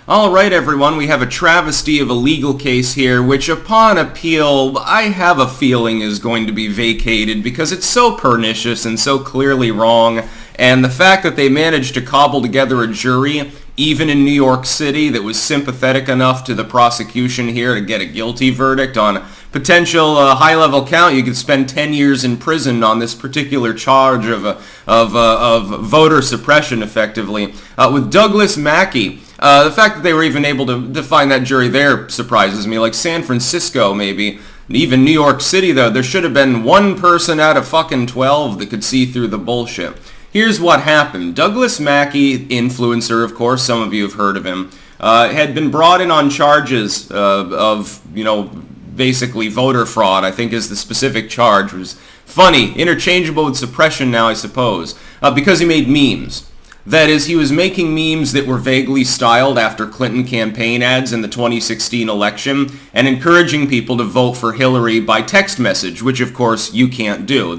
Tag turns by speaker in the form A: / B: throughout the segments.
A: Alright everyone, we have a travesty of a legal case here, which upon appeal, I have a feeling is going to be vacated because it's so pernicious and so clearly wrong, and the fact that they managed to cobble together a jury, even in New York City, that was sympathetic enough to the prosecution here to get a guilty verdict on potential high-level count. You could spend 10 years in prison on this particular charge of voter suppression, effectively. With Douglas Mackey, the fact that they were even able to find that jury there surprises me. Like San Francisco, maybe. Even New York City, though, there should have been one person out of fucking 12 that could see through the bullshit. Here's what happened. Douglas Mackey, influencer, of course, some of you have heard of him, had been brought in on charges of, basically voter fraud, I think is the specific charge. It was funny, interchangeable with suppression now, I suppose, because he made memes. That is, he was making memes that were vaguely styled after Clinton campaign ads in the 2016 election and encouraging people to vote for Hillary by text message, which of course you can't do.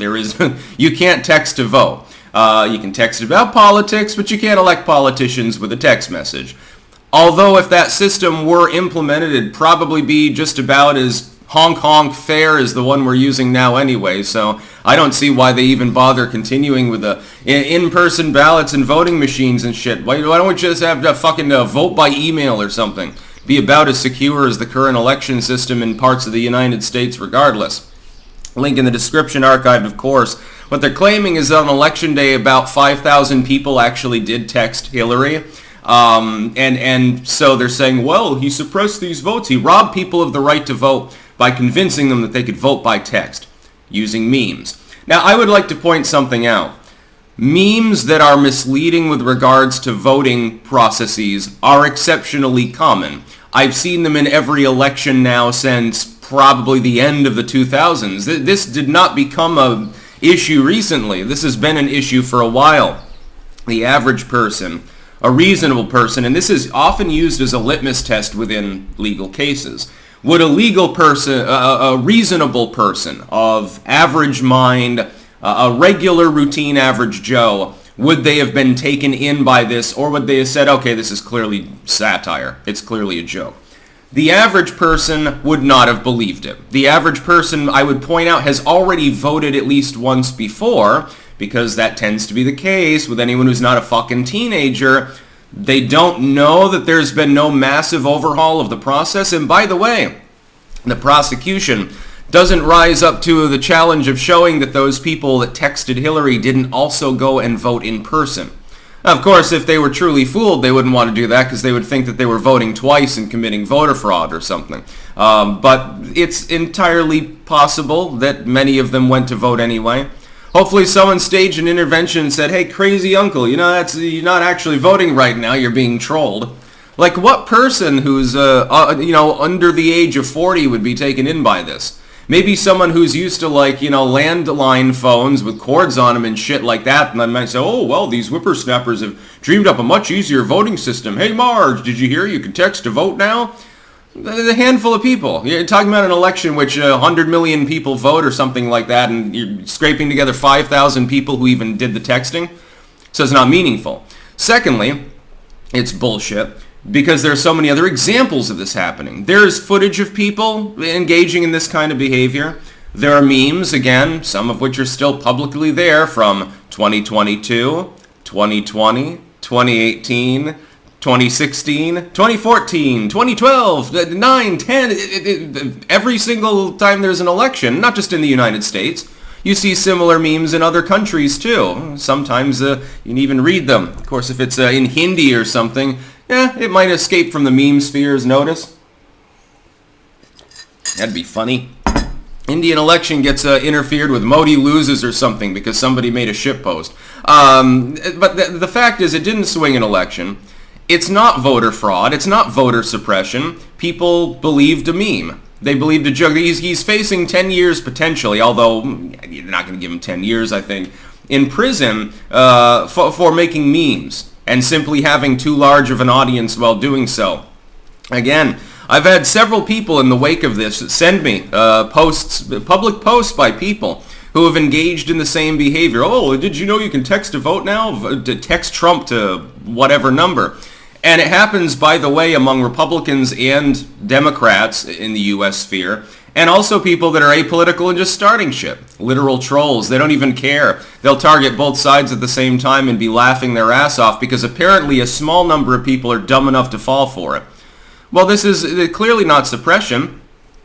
A: You can't text to vote. You can text about politics, but you can't elect politicians with a text message. Although if that system were implemented, it'd probably be just about as honk fair as the one we're using now anyway, so I don't see why they even bother continuing with the in-person ballots and voting machines and shit. Why don't we just have to fucking vote by email or something? Be about as secure as the current election system in parts of the United States regardless. Link in the description archive, of course. What they're claiming is that on election day about 5,000 people actually did text Hillary. And so they're saying, well, he suppressed these votes. He robbed people of the right to vote by convincing them that they could vote by text using memes. Now, I would like to point something out. Memes that are misleading with regards to voting processes are exceptionally common. I've seen them in every election now since probably the end of the 2000s. This did not become an issue recently. This has been an issue for a while. The average person, a reasonable person, and this is often used as a litmus test within legal cases. Would a legal person, a reasonable person of average mind, a regular routine average Joe, would they have been taken in by this, or would they have said, okay, this is clearly satire, it's clearly a joke? The average person would not have believed it. The average person, I would point out, has already voted at least once before, because that tends to be the case with anyone who's not a fucking teenager. They don't know that there's been no massive overhaul of the process. And by the way, the prosecution doesn't rise up to the challenge of showing that those people that texted Hillary didn't also go and vote in person. Of course, if they were truly fooled, they wouldn't want to do that because they would think that they were voting twice and committing voter fraud or something. But it's entirely possible that many of them went to vote anyway. Hopefully someone staged an intervention and said, hey, crazy uncle, you're not actually voting right now, you're being trolled. Like, what person who's, under the age of 40 would be taken in by this? Maybe someone who's used to, landline phones with cords on them and shit like that, and I might say, oh, well, these whippersnappers have dreamed up a much easier voting system. Hey, Marge, did you hear you can text to vote now? A handful of people. You're talking about an election which 100 million people vote or something like that, and you're scraping together 5,000 people who even did the texting. So it's not meaningful. Secondly, it's bullshit because there are so many other examples of this happening. There's footage of people engaging in this kind of behavior. There are memes, again, some of which are still publicly there from 2022, 2020, 2018, 2016, 2014, 2012, 9, 10, every single time there's an election, not just in the United States. You see similar memes in other countries too. Sometimes you can even read them. Of course, if it's in Hindi or something, it might escape from the meme sphere's notice. That'd be funny. Indian election gets interfered with, Modi loses or something because somebody made a shitpost. But the fact is, it didn't swing an election. It's not voter fraud. It's not voter suppression. People believed a meme. They believed a joke. He's facing 10 years potentially, although you're not going to give him 10 years, I think, in prison for making memes and simply having too large of an audience while doing so. Again, I've had several people in the wake of this send me public posts by people who have engaged in the same behavior. Oh, did you know you can text to vote now? Text Trump to whatever number. And it happens, by the way, among Republicans and Democrats in the U.S. sphere, and also people that are apolitical and just starting shit. Literal trolls. They don't even care. They'll target both sides at the same time and be laughing their ass off because apparently a small number of people are dumb enough to fall for it. Well, this is clearly not suppression.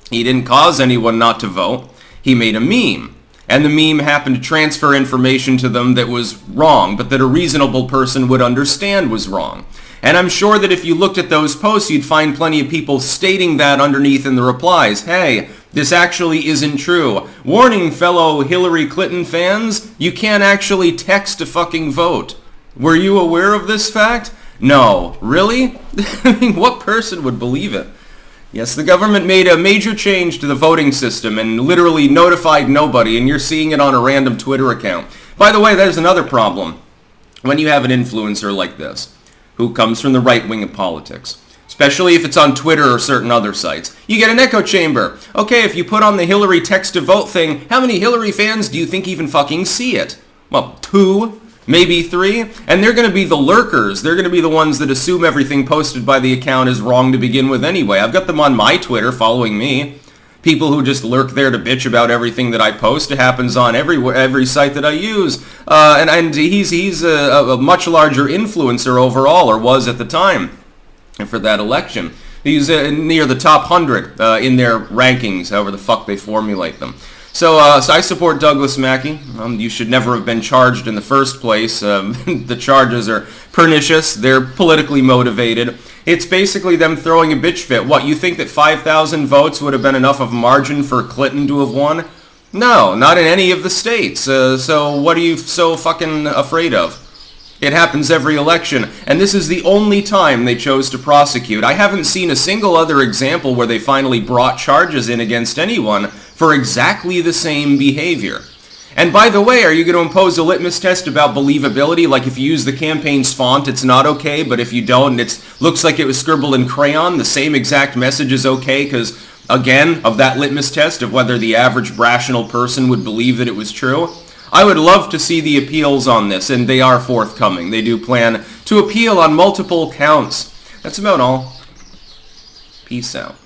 A: He didn't cause anyone not to vote. He made a meme. And the meme happened to transfer information to them that was wrong, but that a reasonable person would understand was wrong. And I'm sure that if you looked at those posts, you'd find plenty of people stating that underneath in the replies. Hey, this actually isn't true. Warning, fellow Hillary Clinton fans, you can't actually text to fucking vote. Were you aware of this fact? No. Really? I mean, what person would believe it? Yes, the government made a major change to the voting system and literally notified nobody, and you're seeing it on a random Twitter account. By the way, there's another problem when you have an influencer like this, who comes from the right wing of politics, especially if it's on Twitter or certain other sites. You get an echo chamber. Okay, if you put on the Hillary text to vote thing, how many Hillary fans do you think even fucking see it? Well, 2, maybe 3, and they're going to be the lurkers. They're going to be the ones that assume everything posted by the account is wrong to begin with anyway. I've got them on my Twitter following me. People who just lurk there to bitch about everything that I post. It happens on every site that I use. And he's a much larger influencer overall, or was at the time, for that election. He's near the top 100 in their rankings, however the fuck they formulate them. So I support Douglas Mackey. You should never have been charged in the first place. The charges are pernicious. They're politically motivated. It's basically them throwing a bitch fit. What, you think that 5,000 votes would have been enough of a margin for Clinton to have won? No, not in any of the states. So what are you so fucking afraid of? It happens every election, and this is the only time they chose to prosecute. I haven't seen a single other example where they finally brought charges in against anyone for exactly the same behavior. And by the way, are you going to impose a litmus test about believability? Like if you use the campaign's font, it's not okay, but if you don't, and it looks like it was scribbled in crayon, the same exact message is okay because, again, of that litmus test of whether the average rational person would believe that it was true? I would love to see the appeals on this, and they are forthcoming. They do plan to appeal on multiple counts. That's about all. Peace out.